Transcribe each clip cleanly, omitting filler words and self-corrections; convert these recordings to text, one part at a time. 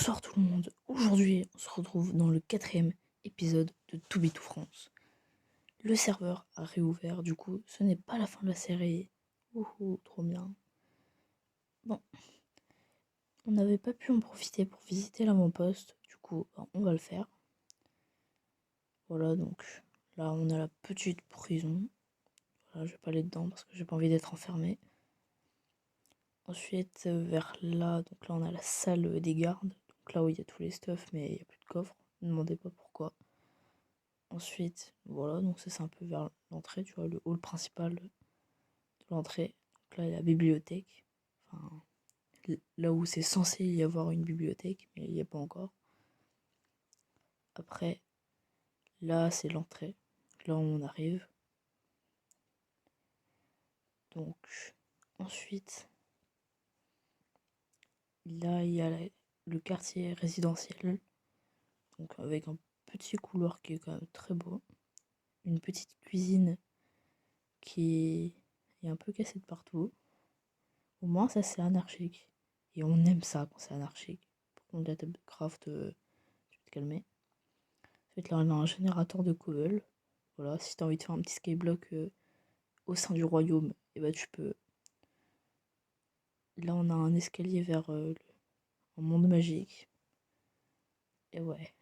Bonsoir tout le monde, aujourd'hui on se retrouve dans le 4e épisode de To Be To France. Le serveur a réouvert, du coup ce n'est pas la fin de la série. Ouhou, trop bien. Bon, on n'avait pas pu en profiter pour visiter l'avant-poste, du coup on va le faire. Voilà, donc là on a la petite prison. Voilà, je vais pas aller dedans parce que j'ai pas envie d'être enfermé. Ensuite vers là, donc là on a la salle des gardes, donc là où il y a tous les stuffs mais il n'y a plus de coffre, ne me demandez pas pourquoi. Ensuite, voilà, donc ça c'est un peu vers l'entrée, tu vois, le hall principal de l'entrée. Donc là, il y a la bibliothèque. Enfin, là où c'est censé y avoir une bibliothèque, mais il n'y a pas encore. Après, là, c'est l'entrée. Là où on arrive. Donc, ensuite, là, il y a le quartier résidentiel. Donc, avec un petit couloir qui est quand même très beau. Une petite cuisine qui est un peu cassée de partout. Au moins, ça, c'est anarchique. Et on aime ça quand c'est anarchique. Par contre, la table de craft, tu vas te calmer. Ensuite, là, on a un générateur de cobble. Voilà, si t'as envie de faire un petit skyblock au sein du royaume, et bah tu peux. Là, on a un escalier vers un monde magique. Et ouais.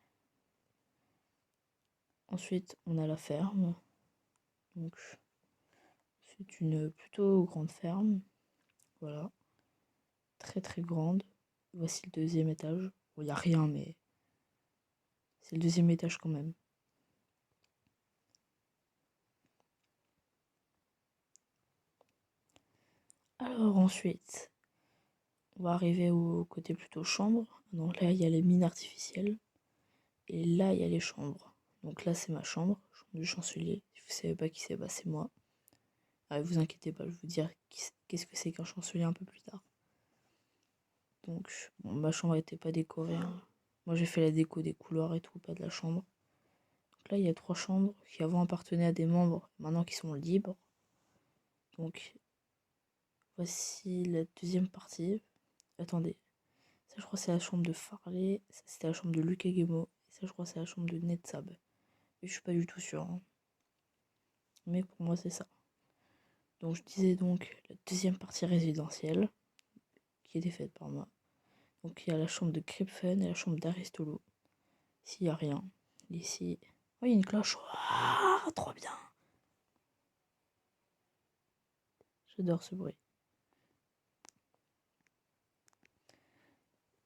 Ensuite, on a la ferme. Donc, c'est une plutôt grande ferme. Voilà. Très très grande. Voici le 2e étage. Bon, y a rien, mais c'est le 2e étage quand même. Alors ensuite, on va arriver au côté plutôt chambre. Donc là, il y a les mines artificielles. Et là, il y a les chambres. Donc là, c'est ma chambre du chancelier. Si vous savez pas qui c'est, bah c'est moi. Ah, vous inquiétez pas, je vais vous dire qu'est-ce que c'est qu'un chancelier un peu plus tard. Donc, bon, ma chambre n'était pas décorée, hein. Moi, j'ai fait la déco des couloirs et tout, pas de la chambre. Donc là, il y a 3 chambres qui avant appartenaient à des membres, maintenant qui sont libres. Donc, voici la 2e partie. Attendez, ça, je crois que c'est la chambre de Farley. Ça, c'était la chambre de Luke Gemo. Et ça, je crois que c'est la chambre de Netsab. Et je suis pas du tout sûr, hein. Mais pour moi, c'est ça. Donc je disais donc la 2e partie résidentielle qui était faite par moi. Donc il y a la chambre de Crypfen et la chambre d'Aristolo. Ici il n'y a rien. Ici, oh, il y a une cloche. Ah, trop bien. J'adore ce bruit.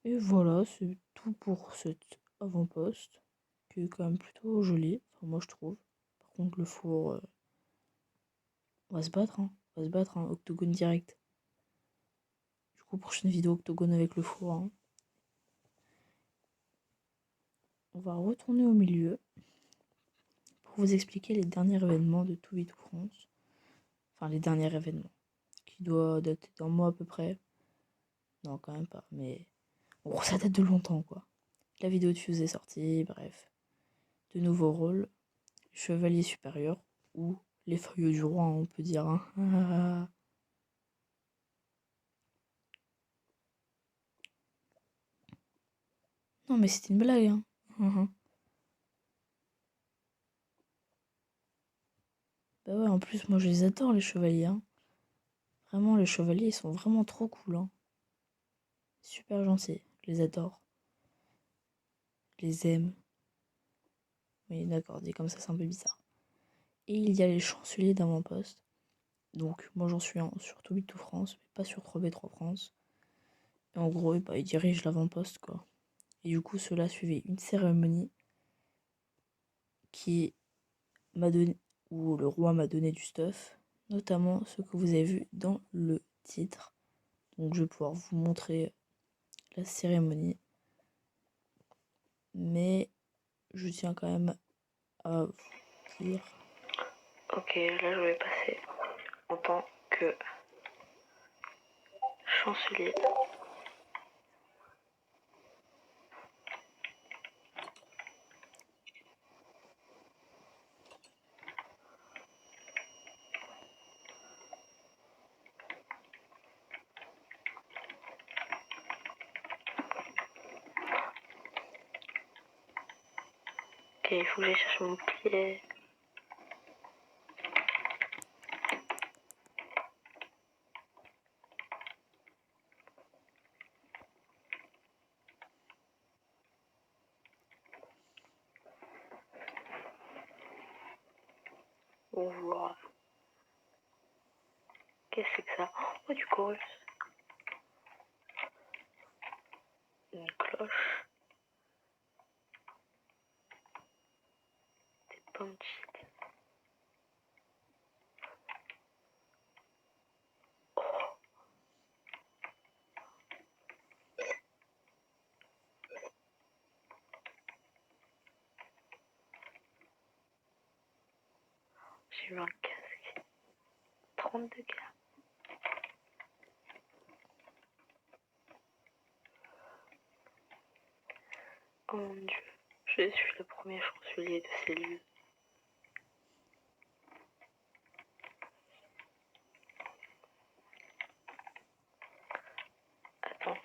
Et voilà, c'est tout pour cet avant-poste qui est quand même plutôt joli. Enfin, moi je trouve. Par contre le four, on va se battre, hein. On va se battre, hein. Octogone direct. Du coup prochaine vidéo octogone avec le four, hein. On va retourner au milieu pour vous expliquer les derniers événements de To Be To France. Enfin, les derniers événements. Qui doit dater d'un mois à peu près. Non, quand même pas. Mais en gros, ça date de longtemps, quoi. La vidéo de Fuse est sortie, bref. De nouveaux rôles. Chevalier supérieur. Ou les feuilles du roi, on peut dire, hein. Non, mais c'était une blague, hein. Bah ouais, en plus, moi, je les adore, les chevaliers, hein. Vraiment, les chevaliers, ils sont vraiment trop cool, hein. Super gentils. Je les adore. Je les aime. Oui, d'accord, dit comme ça, c'est un peu bizarre. Et il y a les chanceliers d'avant-poste. Donc, moi, j'en suis un sur To Be To France, mais pas sur 3B3 France. Et en gros, bah, il dirige l'avant-poste, quoi. Et du coup, cela suivait une cérémonie qui m'a donné, où le roi m'a donné du stuff, notamment ce que vous avez vu dans le titre. Donc, je vais pouvoir vous montrer la cérémonie. Mais je tiens quand même à vous dire. Ok, là, je vais passer en tant que chancelier. il faut que j'aille chercher mon pied. Voilà. Qu'est-ce que c'est que ça? Oh, du chorus. Une cloche. Des pommes cheat. J'ai eu un casque. 32 gars. Oh mon dieu. Je suis le premier chancelier de ces lieux. Attends.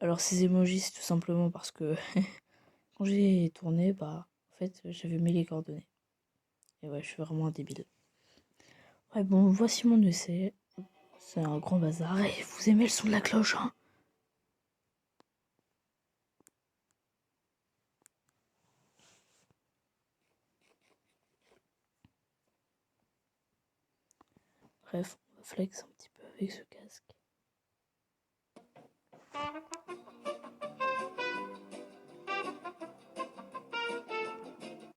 Alors ces emojis, c'est tout simplement parce que quand j'ai tourné, bah en fait j'avais mis les coordonnées. Et ouais, je suis vraiment un débile. Ouais, bon, voici mon essai. C'est un grand bazar. Et vous aimez le son de la cloche, hein? Bref, on va flex un petit peu avec ce casque.